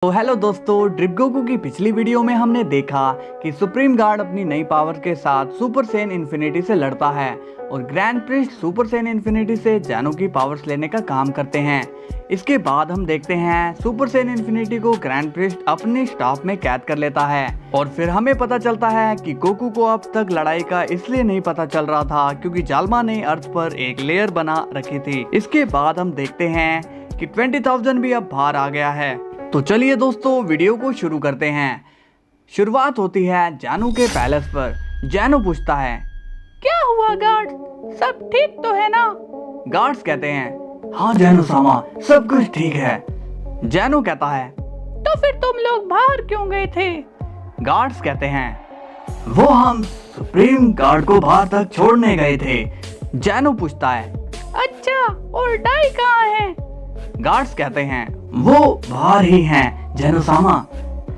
तो हेलो दोस्तों, drip Goku की पिछली वीडियो में हमने देखा कि सुप्रीम गार्ड अपनी नई पावर के साथ सुपर सैयन इन्फिनिटी से लड़ता है और grand priest super Saiyan infinity से जैनो की पावर्स लेने का काम करते हैं। इसके बाद हम देखते हैं सुपर सैयन इन्फिनिटी को ग्रैंड प्रिस्ट अपने स्टाफ में कैद कर लेता है और फिर हमें पता चलता है कि गोकू को अब तक लड़ाई का इसलिए नहीं पता चल रहा था क्योंकि जाल्मा ने अर्थ पर एक लेयर बना रखी थी। इसके बाद हम देखते हैं कि 20,000 भी अब बाहर आ गया है। तो चलिए दोस्तों, वीडियो को शुरू करते हैं। शुरुआत होती है जैनो के पैलेस पर। जैनो पूछता है, क्या हुआ गार्ड, सब ठीक तो है ना? गार्ड्स कहते हैं, हाँ जैनो सामा, सब कुछ ठीक है। जैनो कहता है, तो फिर तुम लोग बाहर क्यों गए थे? गार्ड्स कहते हैं, वो हम सुप्रीम गार्ड को बाहर तक छोड़ने गए थे। जैनो पूछता है, अच्छा, और डाई कहाँ है? गार्ड्स कहते हैं, वो बाहर ही हैं जैनो सामा।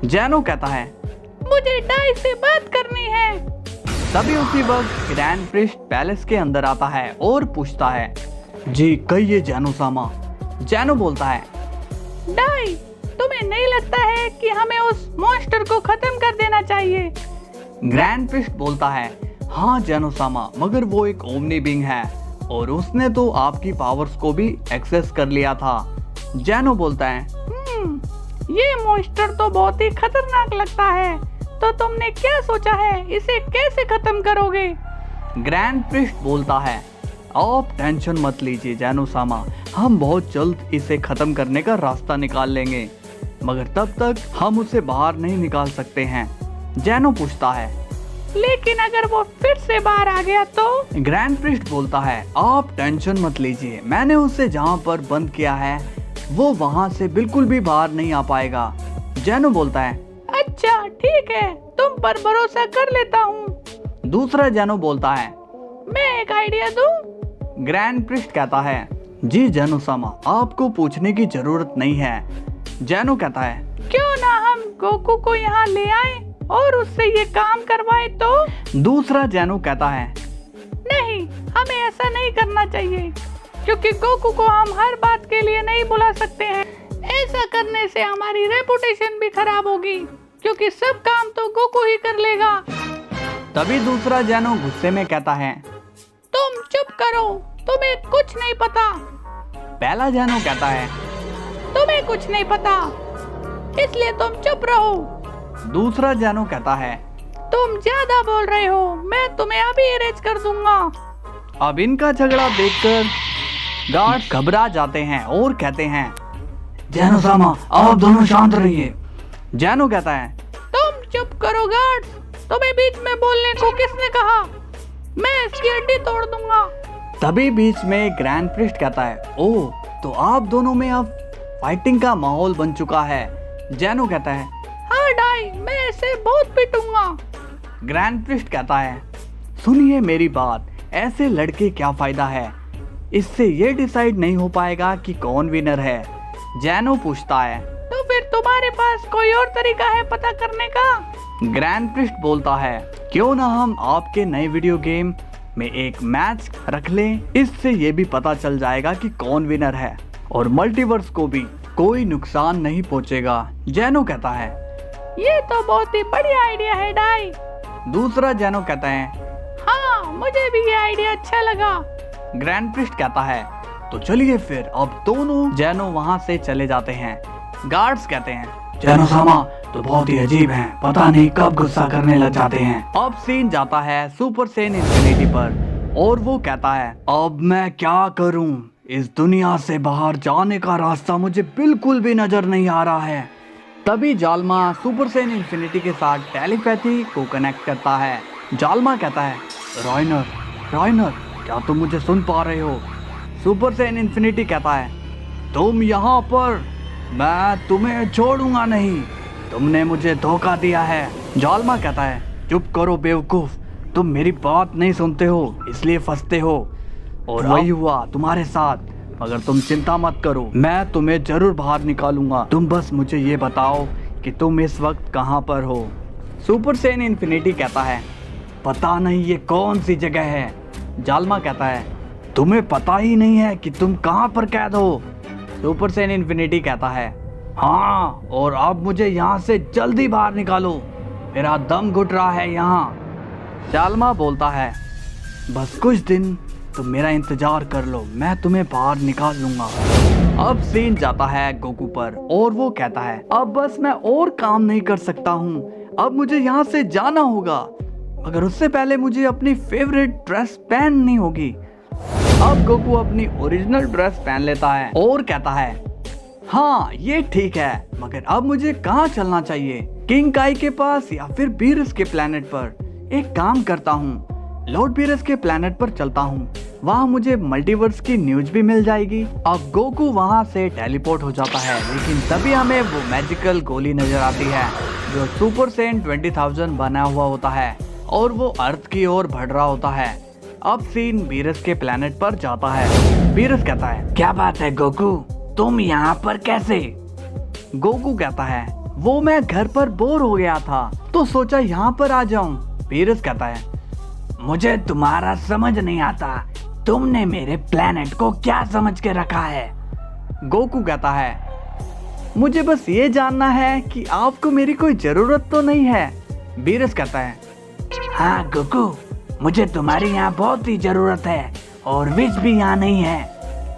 जैनो कहता है, मुझे डाई से बात करनी है। तभी उसी वक्त ग्रैंड प्रिस्ट पैलेस के अंदर आता है और पूछता है, जी कहिए जैनो सामा। जैनो बोलता है, डाई, तुम्हें नहीं लगता है कि हमें उस मॉन्स्टर को खत्म कर देना चाहिए? ग्रैंड प्रिस्ट बोलता है, हाँ जैनो सामा, मगर वो एक ओमनी बीइंग है और उसने तो आपकी पावर्स को भी एक्सेस कर लिया था। जैनो बोलता है, ये मॉन्स्टर तो बहुत ही खतरनाक लगता है, तो तुमने क्या सोचा है, इसे कैसे खत्म करोगे? ग्रैंड प्रिस्ट बोलता है, आप टेंशन मत लीजिए जैनो सामा, हम बहुत जल्द इसे खत्म करने का रास्ता निकाल लेंगे, मगर तब तक हम उसे बाहर नहीं निकाल सकते हैं। जैनो पूछता है, लेकिन अगर वो फिर से बाहर आ गया तो? ग्रैंड प्रिस्ट बोलता है, आप टेंशन मत लीजिए, मैंने उसे जहाँ पर बंद किया है वो वहाँ से बिल्कुल भी बाहर नहीं आ पाएगा। जैनो बोलता है, अच्छा ठीक है, तुम पर भरोसा कर लेता हूँ। दूसरा जैनो बोलता है, मैं एक आइडिया दूँ? ग्रैंड प्रिस्ट कहता है, जी जैनो सामा, आपको पूछने की जरूरत नहीं है। जैनो कहता है, क्यों ना हम गोकू को यहाँ ले आए और उससे ये काम करवाए तो? दूसरा जैनो कहता है, नहीं, हमें ऐसा नहीं करना चाहिए, क्योंकि गोकू को हम हर बात के लिए नहीं बुला सकते हैं। ऐसा करने से हमारी रेपुटेशन भी खराब होगी, क्योंकि सब काम तो गोकू ही कर लेगा। तभी दूसरा जैनो गुस्से में कहता है, तुम चुप करो, तुम्हें कुछ नहीं पता। पहला जैनो कहता है, तुम्हें कुछ नहीं पता, इसलिए तुम चुप रहो। दूसरा जैनो कहता है, तुम ज्यादा बोल रहे हो, मैं तुम्हें अभी इरेज कर दूंगा। अब इनका झगड़ा देखकर गार्ड घबरा जाते हैं और कहते हैं, जैनो सामा, आप दोनों शांत रहिए। जैनो कहता है, तुम चुप करो गार्ड, तुम्हें बीच में बोलने को किसने कहा? मैं इसकी हड्डी तोड़ दूंगा। तभी बीच में ग्रैंड प्रिस्ट कहता है, ओह, तो आप दोनों में अब फाइटिंग का माहौल बन चुका है। जैनो कहता है, हाँ डाई, मैं इसे बहुत पीटूंगा। ग्रैंड प्रिस्ट कहता है, सुनिए मेरी बात, ऐसे लड़के क्या फायदा है, इससे ये डिसाइड नहीं हो पाएगा कि कौन विनर है। जैनो पूछता है, तो फिर तुम्हारे पास कोई और तरीका है पता करने का? ग्रैंड प्रिस्ट बोलता है, क्यों ना हम आपके नए वीडियो गेम में एक मैच रख लें, इससे ये भी पता चल जाएगा कि कौन विनर है और मल्टीवर्स को भी कोई नुकसान नहीं पहुंचेगा। जैनो कहता है, ये तो बहुत ही बढ़िया आइडिया है डाई। दूसरा जैनो कहता है, हाँ, मुझे भी ये आइडिया अच्छा लगा। ग्रैंड प्रिस्ट कहता है, तो चलिए फिर अब दोनों जैनो वहाँ से चले जाते हैं। गार्ड्स कहते हैं, जैनो सामा तो बहुत ही अजीब हैं, पता नहीं कब गुस्सा करने लग जाते हैं। अब सीन जाता है सुपर सैयन इन्फिनिटी पर और वो कहता है, अब मैं क्या करूं, इस दुनिया से बाहर जाने का रास्ता मुझे बिल्कुल भी नजर नहीं आ रहा है। तभी जाल्मा सुपर सैयन इन्फिनिटी के साथ टेलीपैथी को कनेक्ट करता है। जाल्मा कहता है, राइनर, राइनर, क्या तुम मुझे सुन पा रहे हो? सुपर सैयन इन्फिनिटी कहता है, तुम यहाँ पर, मैं तुम्हें छोड़ूंगा नहीं, तुमने मुझे धोखा दिया है। जाल्मा कहता है, चुप करो बेवकूफ, तुम मेरी बात नहीं सुनते हो इसलिए फंसते हो और वही हुआ तुम्हारे साथ, मगर तुम चिंता मत करो, मैं तुम्हें जरूर बाहर निकालूंगा, तुम बस मुझे ये बताओ कि तुम इस वक्त कहाँ पर हो। सुपर सैयन इन्फिनिटी कहता है, पता नहीं ये कौन सी जगह है। जाल्मा कहता है, तुम्हें पता ही नहीं है कि तुम कहाँ पर कैद हो। सुपर सैयन इन्फिनिटी कहता है, हाँ, और अब मुझे यहाँ से जल्दी बाहर निकालो, मेरा दम घुट रहा है यहाँ। जालमा बोलता है, बस कुछ दिन तुम मेरा इंतजार कर लो, मैं तुम्हें बाहर निकाल लूंगा। अब सीन जाता है गोकू पर और वो कहता है, अब बस मैं और काम नहीं कर सकता हूँ, अब मुझे यहाँ से जाना होगा, मगर उससे पहले मुझे अपनी फेवरेट ड्रेस पहननी होगी। अब गोकू अपनी ओरिजिनल ड्रेस पहन लेता है और कहता है, हाँ ये ठीक है, मगर अब मुझे कहाँ चलना चाहिए, किंग काई के पास या फिर बीरस के प्लेनेट पर? एक काम करता हूँ, लॉर्ड बीरस के प्लेनेट पर चलता हूँ, वहाँ मुझे मल्टीवर्स की न्यूज भी मिल जाएगी। अब गोकू वहाँ से टेलीपोर्ट हो जाता है, लेकिन तभी हमें वो मैजिकल गोली नजर आती है जो सुपर सेन 20,000 बना हुआ होता है और वो अर्थ की ओर बढ़ रहा होता है। अब सीन बीरस के प्लेनेट पर जाता है। बीरस कहता है, क्या बात है गोकू, तुम यहाँ पर कैसे? गोकू कहता है, वो मैं घर पर बोर हो गया था तो सोचा यहाँ पर आ जाऊं। बीरस कहता है, मुझे तुम्हारा समझ नहीं आता, तुमने मेरे प्लेनेट को क्या समझ के रखा है? गोकू कहता है, मुझे बस ये जानना है कि आपको मेरी कोई जरूरत तो नहीं है। बीरस कहता है, हाँ गोकू, मुझे तुम्हारी यहाँ बहुत ही जरूरत है और विश भी यहाँ नहीं है।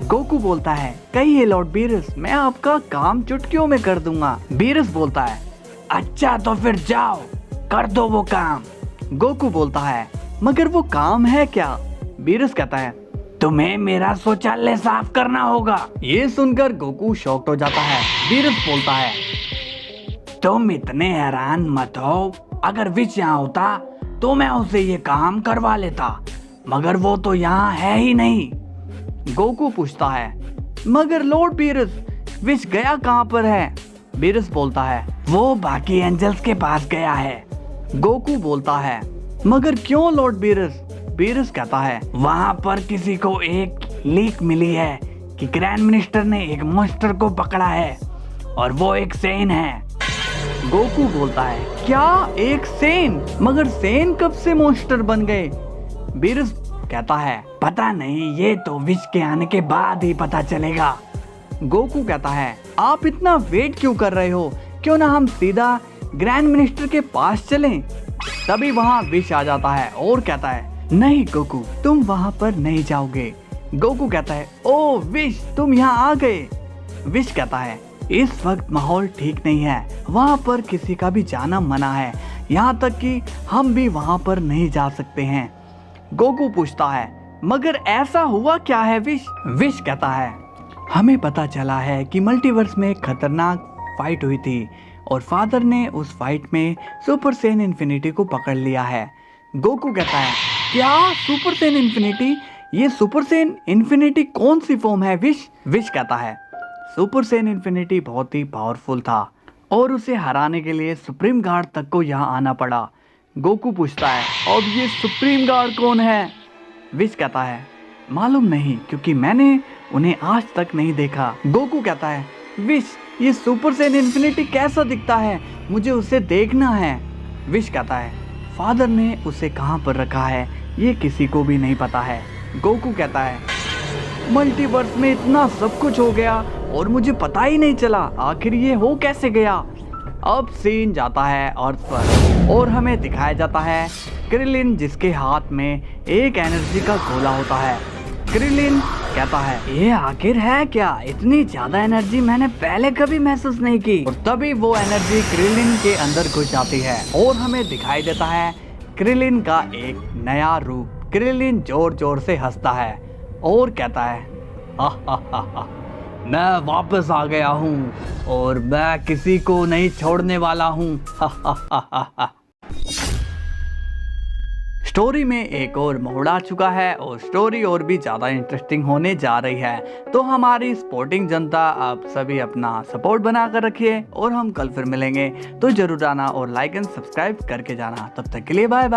गोकू बोलता है, कहिए लॉर्ड बीरस, मैं आपका काम चुटकियों में कर दूंगा। बीरस बोलता है, अच्छा तो फिर जाओ, कर दो वो काम। गोकू बोलता है, मगर वो काम है क्या? बीरस कहता है, तुम्हें मेरा शौचालय साफ करना होगा। ये सुनकर गोकू शॉक्ड हो जाता है। बीरस बोलता है, तुम इतने हैरान मत हो, अगर विच यहाँ होता तो मैं उसे ये काम करवा लेता, मगर वो तो यहाँ है ही नहीं। गोकू पूछता है, मगर लॉर्ड बीरस, विच गया कहाँ पर है? बीरस बोलता है, वो बाकी एंजल्स के पास गया है। गोकू बोलता है, मगर क्यों लॉर्ड बीरस? बीरस कहता है, वहाँ पर किसी को एक लीक मिली है कि ग्रैंड मिनिस्टर ने एक मॉन्स्टर को पकड़ा है और वो एक सेन है। गोकू बोलता है, क्या एक सेन? मगर सेन कब से मॉन्स्टर बन गए? बीरस कहता है, पता नहीं, ये तो विश के आने के बाद ही पता चलेगा। गोकू कहता है, आप इतना वेट क्यों कर रहे हो, क्यों ना हम सीधा ग्रैंड मिनिस्टर के पास चलें? तभी वहाँ विश आ जाता है और कहता है, नहीं गोकू, तुम वहाँ पर नहीं जाओगे। गोकू कहता है, ओ विश, तुम यहाँ आ गए। विश कहता है, इस वक्त माहौल ठीक नहीं है, वहाँ पर किसी का भी जाना मना है, यहाँ तक कि हम भी वहाँ पर नहीं जा सकते हैं। गोकू पूछता है, मगर ऐसा हुआ क्या है विश? विश कहता है, हमें पता चला है कि मल्टीवर्स में एक खतरनाक फाइट हुई थी और फादर ने उस फाइट में सुपर सेन इन्फिनिटी को पकड़ लिया है। गोकू कहता है, क्या सुपर सेन इन्फिनिटी? ये सुपर सेन इन्फिनिटी कौन सी फॉर्म है विश? विश कहता है, सुपर सेन इन्फिनिटी बहुत ही पावरफुल था और उसे हराने के लिए सुप्रीम गार्ड तक को यहाँ आना पड़ा। गोकू पूछता है, अब ये सुप्रीम गार्ड कौन है? विश कहता है, मालूम नहीं, क्योंकि मैंने उन्हें आज तक नहीं देखा। गोकू कहता है, विश, ये सुपर सेन इन्फिनिटी कैसा दिखता है, मुझे उसे देखना है। विश कहता है, फादर ने उसे कहाँ पर रखा है ये किसी को भी नहीं पता है। गोकू कहता है, मल्टीवर्स में इतना सब कुछ हो गया और मुझे पता ही नहीं चला, आखिर ये हो कैसे गया। अब सीन जाता है अर्थ पर और हमें दिखाया जाता है क्रिलिन, जिसके हाथ में एक एनर्जी का गोला होता है। क्रिलिन कहता है, ये आखिर है क्या? इतनी ज्यादा एनर्जी मैंने पहले कभी महसूस नहीं की। और तभी वो एनर्जी क्रिलिन के अंदर घुस जाती है और हमें दिखाई देता है क्रिलिन का एक नया रूप। क्रिलिन जोर जोर से हंसता है और कहता है, मैं वापस आ गया हूँ और मैं किसी को नहीं छोड़ने वाला हूँ। स्टोरी में एक और मोड़ आ चुका है और स्टोरी और भी ज़्यादा इंटरेस्टिंग होने जा रही है। तो हमारी सपोर्टिंग जनता, आप सभी अपना सपोर्ट बना कर रखिए और हम कल फिर मिलेंगे। तो जरूर आना और लाइक एंड सब्सक्राइब करके जाना। तब तक के लिए बाय बाय।